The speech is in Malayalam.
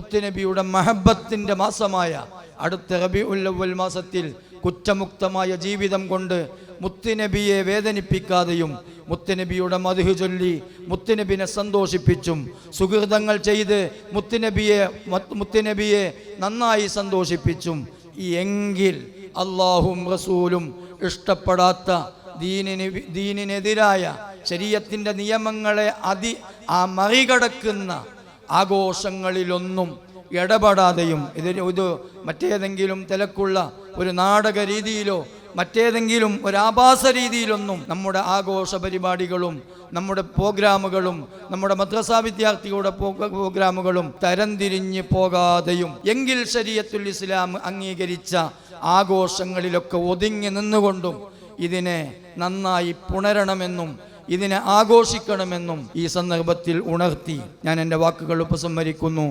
മുത്തുനബിയുടെ മഹബത്തിന്റെ മാസമായ അടുത്ത റബീഉൽ അവ്വൽ മാസത്തിൽ കുറ്റമുക്തമായ ജീവിതം കൊണ്ട് മുത്തുനബിയെ വേദനിപ്പിക്കാതെയും മുത്തുനബിയുടെ മദ്ഹ് ചൊല്ലി മുത്തുനബിനെ സന്തോഷിപ്പിച്ചും സുഹൃതങ്ങൾ ചെയ്ത് മുത്തുനബിയെ നന്നായി സന്തോഷിപ്പിച്ചും എങ്കിൽ അല്ലാഹും റസൂലും ഇഷ്ടപ്പെടാത്ത ദീനിനെതിരായ ശരീഅത്തിന്റെ നിയമങ്ങളെ മറികടക്കുന്ന ആഘോഷങ്ങളിലൊന്നും ഇടപെടാതെയും ഇത് മറ്റേതെങ്കിലും തിരക്കുള്ള ഒരു നാടക രീതിയിലോ മറ്റേതെങ്കിലും ഒരു ആഭാസ രീതിയിലൊന്നും നമ്മുടെ ആഘോഷ പരിപാടികളും നമ്മുടെ പ്രോഗ്രാമുകളും നമ്മുടെ മദ്രസാ വിദ്യാർത്ഥികളുടെ പ്രോഗ്രാമുകളും തരംതിരിഞ്ഞ് പോകാതെയും എങ്കിൽ ശരീഅത്തുൽ ഇസ്ലാം അംഗീകരിച്ച ആഘോഷങ്ങളിലൊക്കെ ഒതുങ്ങി നിന്നുകൊണ്ടും ഇതിനെ നന്നായി പുണരണമെന്നും ഇതിനെ ആഘോഷിക്കണമെന്നും ഈ സന്ദർഭത്തിൽ ഉണർത്തി ഞാൻ എൻ്റെ വാക്കുകൾ ഉപസംഹരിക്കുന്നു.